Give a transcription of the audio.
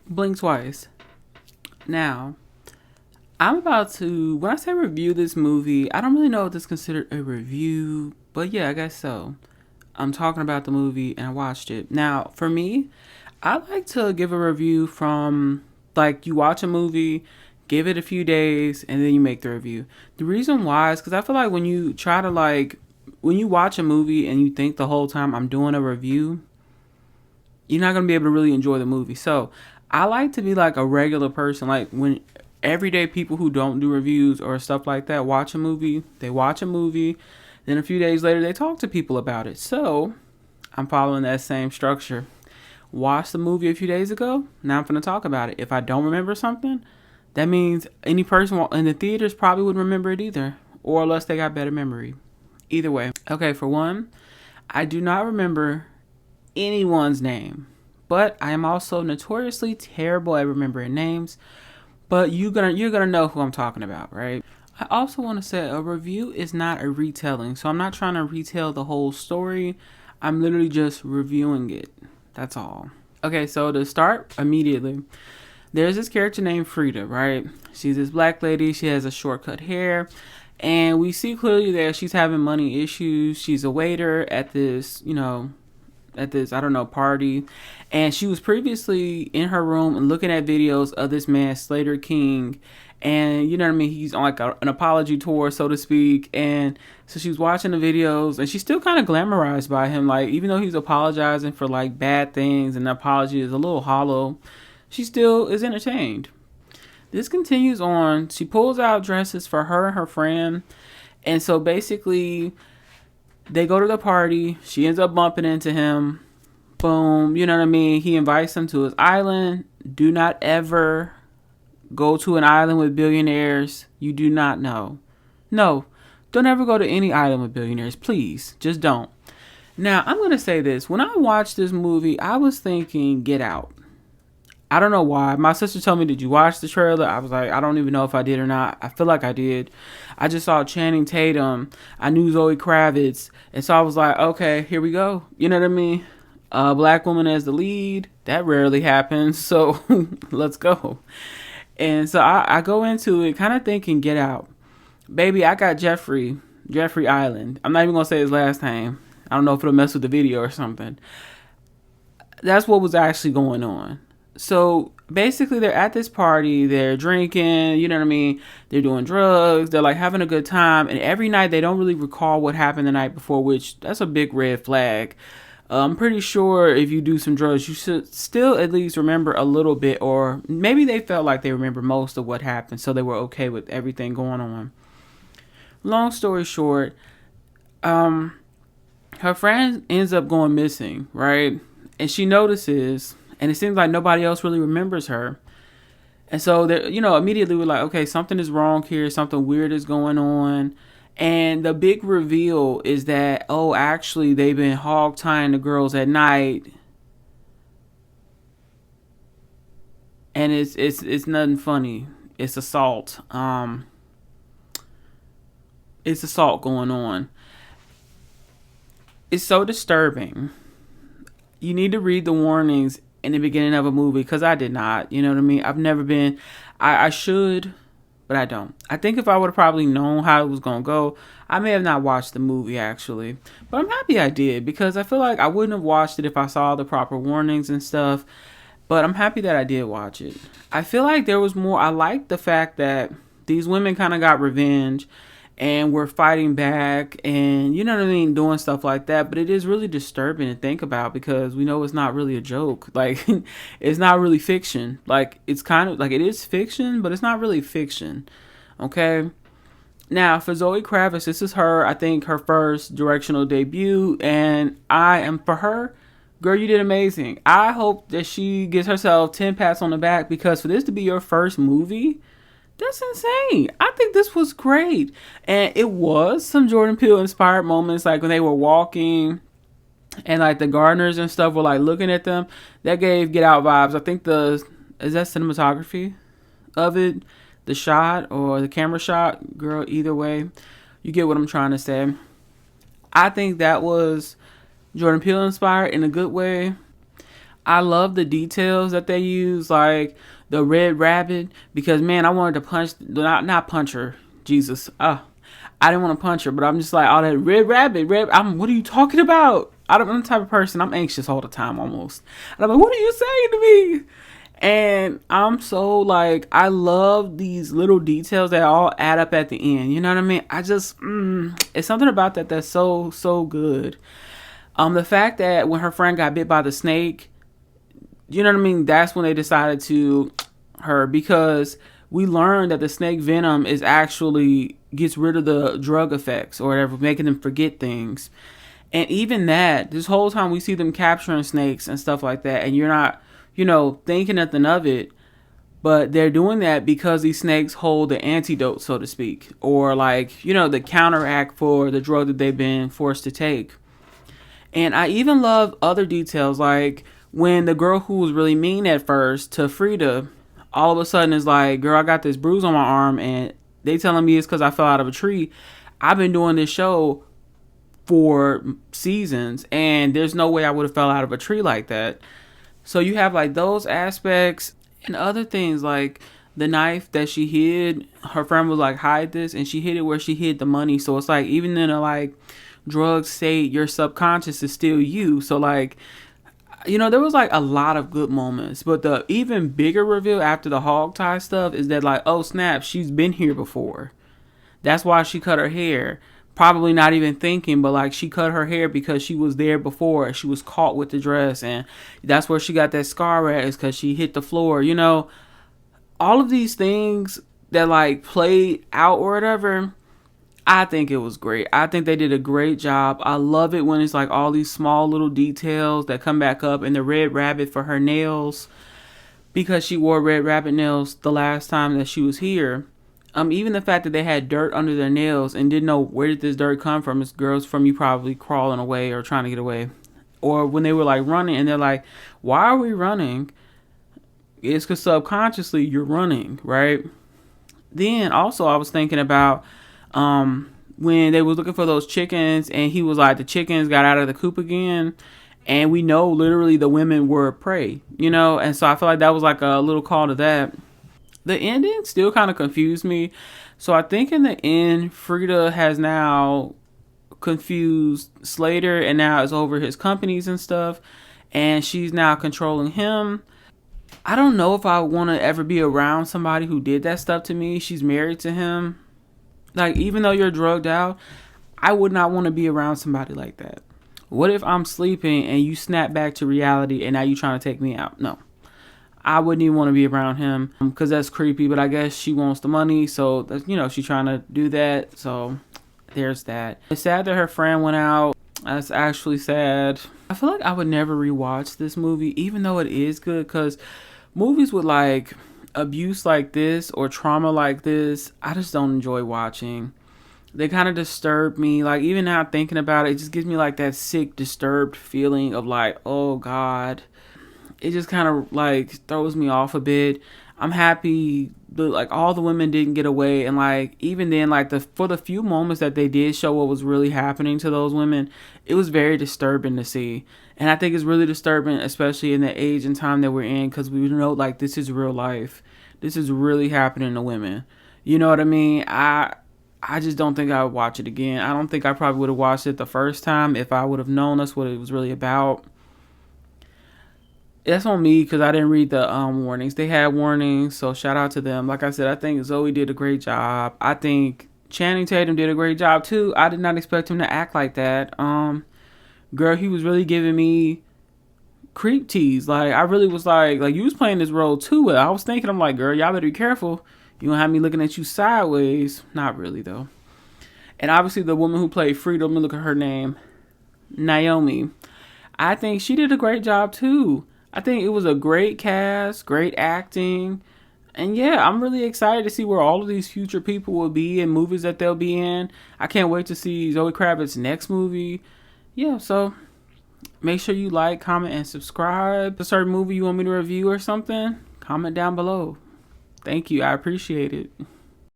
Blink twice. Now, I'm about to, when I say review this movie, I don't really know if this is considered a review, but yeah, I guess so. I'm talking about the movie and I watched it. Now, for me, I like to give a review from, like, you watch a movie, give it a few days, and then you make the review. The reason why is because I feel like when you try to, like, when you watch a movie and you think the whole time I'm doing a review, you're not going to be able to really enjoy the movie. So I like to be like a regular person. Like when everyday people who don't do reviews or stuff like that watch a movie, they watch a movie, then a few days later they talk to people about it. So I'm following that same structure. Watched the movie a few days ago, now I'm going to talk about it. If I don't remember something, that means any person in the theaters probably wouldn't remember it either, or unless they got better memory. Either way. Okay, for one, I do not remember anyone's name, but I am also notoriously terrible at remembering names. But you're gonna know who I'm talking about, right? I also want to say a review is not a retelling, so I'm not trying to retell the whole story. I'm literally just reviewing it. That's all. Okay, so to start immediately, there's this character named Frida, right? She's this black lady. She has a short-cut hair. And we see clearly that she's having money issues. She's a waiter at this, I don't know, party. And she was previously in her room and looking at videos of this man, Slater King. And you know what I mean? He's on like an apology tour, so to speak. And so she was watching the videos and she's still kind of glamorized by him. Like, even though he's apologizing for like bad things and the apology is a little hollow, she still is entertained. This continues on. She pulls out dresses for her and her friend. And so basically, they go to the party. She ends up bumping into him. Boom. You know what I mean? He invites them to his island. Do not ever go to an island with billionaires you do not know. No, don't ever go to any island with billionaires. Please, just don't. Now, I'm going to say this. When I watched this movie, I was thinking Get Out. I don't know why. My sister told me, did you watch the trailer? I was like, I don't even know if I did or not. I feel like I did. I just saw Channing Tatum. I knew Zoe Kravitz. And so I was like, okay, here we go. You know what I mean? A black woman as the lead. That rarely happens. So let's go. And so I go into it kind of thinking Get Out. Baby, I got Jeffrey Island. I'm not even going to say his last name. I don't know if it'll mess with the video or something. That's what was actually going on. So basically they're at this party, they're drinking, you know what I mean? They're doing drugs, they're like having a good time. And every night they don't really recall what happened the night before, which that's a big red flag. I'm pretty sure if you do some drugs, you should still at least remember a little bit, or maybe they felt like they remember most of what happened. So they were okay with everything going on. Long story short, her friend ends up going missing, right? And she notices, and it seems like nobody else really remembers her. And so, immediately we're like, okay, something is wrong here. Something weird is going on. And the big reveal is that, oh, actually, they've been hog tying the girls at night. And it's nothing funny. It's assault. It's assault going on. It's so disturbing. You need to read the warnings in the beginning of a movie, because I did not. You know what I mean? I've never been. I should, but I don't. I think if I would have probably known how it was going to go, I may have not watched the movie actually. But I'm happy I did, because I feel like I wouldn't have watched it if I saw the proper warnings and stuff. But I'm happy that I did watch it. I feel like there was more. I like the fact that these women kind of got revenge and we're fighting back and, you know what I mean, doing stuff like that. But it is really disturbing to think about, because we know it's not really a joke. Like, it's not really fiction. Like, it's kind of like, it is fiction, but it's not really fiction. Okay? Now, for Zoe Kravitz, this is I think, her first directional debut. And for her, girl, you did amazing. I hope that she gives herself 10 pats on the back, because for this to be your first movie, that's insane. I think this was great. And it was some Jordan Peele inspired moments, like when they were walking and like the gardeners and stuff were like looking at them. That gave Get Out vibes. I think is that cinematography of it? The shot or the camera shot? Girl, either way, you get what I'm trying to say. I think that was Jordan Peele inspired in a good way. I love the details that they use, like the red rabbit, because man, I wanted to punch, not punch her, Jesus. I didn't want to punch her, but I'm just like, all that red rabbit, what are you talking about? I'm the type of person, I'm anxious all the time almost. And I'm like, what are you saying to me? And I'm so like, I love these little details that all add up at the end. You know what I mean? I just, it's something about that that's so, so good. The fact that when her friend got bit by the snake, you know what I mean? That's when they decided to her, because we learned that the snake venom is actually gets rid of the drug effects or whatever, making them forget things. And even that, this whole time we see them capturing snakes and stuff like that, and you're not, thinking nothing of it, but they're doing that because these snakes hold the antidote, so to speak, or like, the counteract for the drug that they've been forced to take. And I even love other details, like when the girl who was really mean at first to Frida, all of a sudden is like, girl, I got this bruise on my arm, and they telling me it's because I fell out of a tree. I've been doing this show for seasons, and there's no way I would have fell out of a tree like that. So you have like those aspects and other things, like the knife that she hid. Her friend was like, hide this, and she hid it where she hid the money. So it's like, even in a like drug state, your subconscious is still you. So like, there was like a lot of good moments, but the even bigger reveal after the hog tie stuff is that like, oh snap, she's been here before. That's why she cut her hair. Probably not even thinking, but like she cut her hair because she was there before. She was caught with the dress, and that's where she got that scar at, is because she hit the floor. All of these things that like played out or whatever, I think it was great. I think they did a great job. I love it when it's like all these small little details that come back up, and the red rabbit for her nails, because she wore red rabbit nails the last time that she was here. Even the fact that they had dirt under their nails and didn't know where did this dirt come from. It's girls from you probably crawling away or trying to get away. Or when they were like running and they're like, why are we running? It's because subconsciously you're running, right? Then also I was thinking about when they was looking for those chickens, and he was like, the chickens got out of the coop again. And we know literally the women were prey, and so I feel like that was like a little call to that. The ending still kind of confused me. So I think in the end, Frida has now confused Slater, and now is over his companies and stuff. And she's now controlling him. I don't know if I want to ever be around somebody who did that stuff to me. She's married to him. Like, even though you're drugged out, I would not want to be around somebody like that. What if I'm sleeping and you snap back to reality and now you trying to take me out? No. I wouldn't even want to be around him, because that's creepy, but I guess she wants the money, so that's, she's trying to do that, so there's that. It's sad that her friend went out. That's actually sad. I feel like I would never rewatch this movie, even though it is good, because movies with like abuse like this or trauma like this, I just don't enjoy watching. They kind of disturb me. Like, even now thinking about it, it just gives me like that sick, disturbed feeling of like, oh God. It just kind of like throws me off a bit. I'm happy that like all the women didn't get away, and like even then, like for the few moments that they did show what was really happening to those women, it was very disturbing to see. And I think it's really disturbing, especially in the age and time that we're in, because we know like this is real life. This is really happening to women. You know what I mean? I just don't think I would watch it again. I don't think I probably would have watched it the first time if I would have known that's what it was really about. That's on me, because I didn't read the warnings. They had warnings, so shout out to them. Like I said, I think Zoe did a great job. I think Channing Tatum did a great job too. I did not expect him to act like that. Girl, he was really giving me creep tease. Like, I really was like you was playing this role too. I was thinking, I'm like, girl, y'all better be careful. You gonna have me looking at you sideways. Not really though. And obviously the woman who played Frida, let me look at her name, Naomi. I think she did a great job too. I think it was a great cast, great acting. And yeah, I'm really excited to see where all of these future people will be in movies that they'll be in. I can't wait to see Zoe Kravitz's next movie. Yeah, so make sure you like, comment, and subscribe. A certain movie you want me to review or something, comment down below. Thank you. I appreciate it.